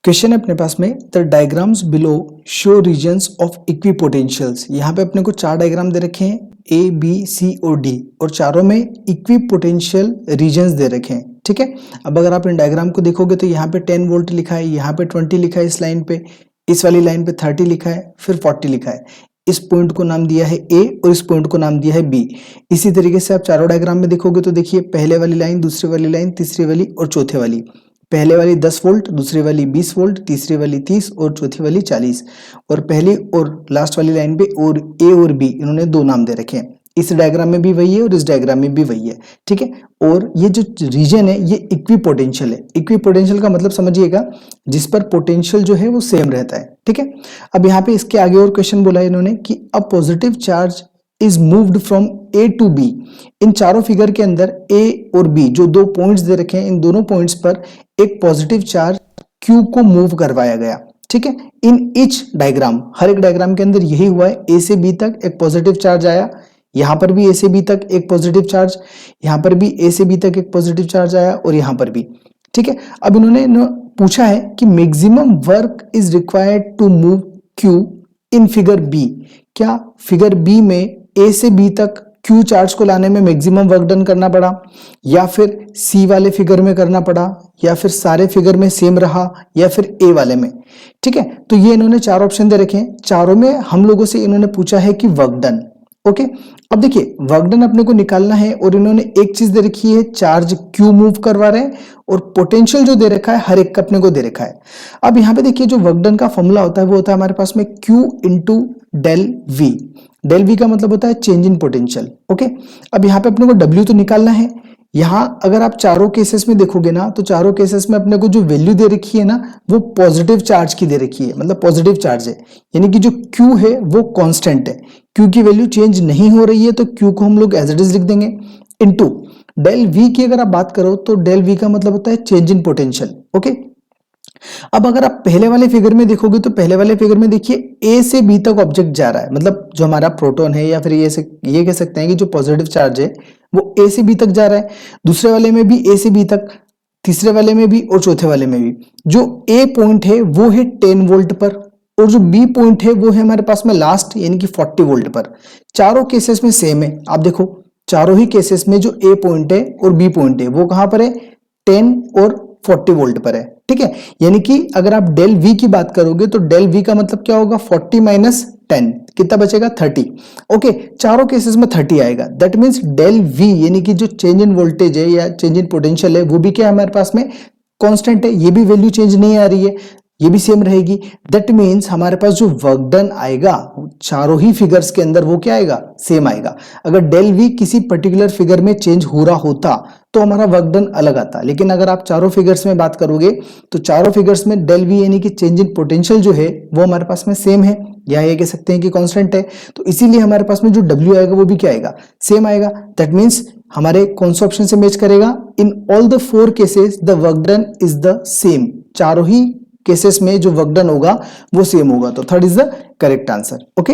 Question है अपने पास में the diagrams below show regions of equipotentials. यहाँ पे अपने को चार डायग्राम दे रखे हैं ए बी सी और डी और चारों में इक्विपोटेंशियल रीजन्स दे रखे हैं। ठीक है, अब अगर आप इन डायग्राम को देखोगे तो यहाँ पे 10 वोल्ट लिखा है, यहाँ पे 20 लिखा है, इस लाइन पे, इस वाली लाइन पे 30 लिखा है, फिर 40 लिखा है। इस पॉइंट को नाम दिया है ए और इस पॉइंट को नाम दिया है बी। इसी तरीके से आप चारों डायग्राम में देखोगे तो देखिए पहले वाली लाइन, दूसरी वाली लाइन, तीसरी वाली और चौथे वाली। पहले वाली 10 वोल्ट, दूसरी वाली 20 वोल्ट, तीसरी वाली 30 और चौथी वाली 40। और पहली और लास्ट वाली लाइन पे और ए और बी इन्होंने दो नाम दे रखे हैं। इस डायग्राम में भी वही है और इस डायग्राम में भी वही है। ठीक है, और ये जो रीजन है ये इक्विपोटेंशियल है। इक्विपोटेंशियल का मतलब समझिएगा जिस पर पोटेंशियल जो है वो सेम रहता है। ठीक है, अब यहाँ पे इसके आगे और क्वेश्चन बोला है इन्होंने कि a positive charge is moved from A to B. इन चारों फिगर के अंदर ए और बी जो दो पॉइंट्स दे रखे हैं, इन दोनों पॉइंट्स पर एक पॉजिटिव चार्ज क्यू को मूव करवाया गया। ठीक है, इन ईच डायग्राम, हर एक डायग्राम के अंदर यही हुआ है। ए से बी तक एक पॉजिटिव चार्ज आया, यहां पर भी ए से बी तक एक पॉजिटिव चार्ज, यहां पर भी ए से बी तक एक पॉजिटिव चार्ज आया और यहां पर भी। ठीक है, अब इन्होंने पूछा है कि maximum work is required to move Q in figure B. क्या फिगर बी में ए से बी तक क्यू चार्ज को लाने में मैक्सिमम वर्क डन करना पड़ा, या फिर सी वाले फिगर में करना पड़ा, या फिर सारे फिगर में सेम रहा, या फिर ए वाले में। ठीक है, तो ये इन्होंने चार ऑप्शन दे रखे हैं। चारों में हम लोगों से इन्होंने पूछा है कि वर्क डन। ओके, अब देखिए वर्क डन अपने को निकालना है और इन्होंने एक चीज दे रखी है, चार्ज क्यू मूव करवा रहे हैं, और पोटेंशियल जो दे रखा है हर एक का अपने को दे रखा है। अब यहाँ पे देखिए जो वर्क डन का फॉर्मूला होता है वो होता है हमारे पास में Q into del V. Del V का मतलब होता है चेंज इन पोटेंशियल। ओके, अब यहाँ पे अपने को W तो निकालना है। यहाँ अगर आप चारों केसेस में देखोगे ना तो चारों केसेस में अपने को जो वैल्यू दे रखी है ना वो पॉजिटिव चार्ज की दे रखी है, मतलब पॉजिटिव चार्ज है, यानी कि जो Q है वो कांस्टेंट है। Q की वैल्यू चेंज नहीं हो रही है तो Q को हम लोग एज इट इज लिख देंगे, इनटू डेल V की अगर आप बात करो तो डेल V का मतलब होता है चेंज इन पोटेंशियल। ओके, अब अगर आप पहले वाले फिगर में देखोगे तो पहले वाले फिगर में देखिए ए से बी तक ऑब्जेक्ट जा रहा है, मतलब जो हमारा प्रोटॉन है, या फिर ये कह सकते हैं कि जो पॉजिटिव चार्ज है वो ए से बी तक जा रहा है। दूसरे वाले में भी ए से बी तक, तीसरे वाले में भी और चौथे वाले में भी। जो ए पॉइंट है वो है 10 वोल्ट पर और जो बी पॉइंट है वो है हमारे पास में लास्ट यानी कि 40 वोल्ट पर। चारों केसेस में सेम है। आप देखो चारों ही केसेस में जो ए पॉइंट है और बी पॉइंट है वो कहां पर है, 10 और 40 वोल्ट पर है। ठीक है, यानी कि अगर आप डेल वी की बात करोगे तो डेल वी का मतलब क्या होगा, 40 माइनस 10 कितना बचेगा, 30। ओके, चारों केसेस में 30 आएगा। दैट मींस डेल वी यानी कि जो चेंज इन वोल्टेज है या चेंज इन पोटेंशियल है वो भी क्या है हमारे पास में कांस्टेंट है, ये भी वैल्यू चेंज नहीं आ रही है, ये भी सेम रहेगी। दैट मीन्स हमारे पास जो वर्क डन आएगा चारों ही फिगर्स के अंदर वो क्या आएगा, सेम आएगा। अगर डेल वी किसी पर्टिकुलर फिगर में चेंज हो रहा होता तो हमारा वर्क डन अलग आता, लेकिन अगर आप चारों फिगर्स में बात करोगे तो चारों फिगर्स में डेल वी यानी कि चेंज इन पोटेंशियल जो है वो हमारे पास में सेम है, या ये कह सकते हैं कि कांस्टेंट है। तो इसीलिए हमारे पास में जो W आएगा वो भी क्या आएगा, सेम आएगा। दैट मीन्स हमारे कौन सा ऑप्शन से मैच करेगा, in all the 4 cases the work done is the same. चारों ही केसेस में जो वर्क डन होगा वो सेम होगा, तो third is the correct answer. Okay.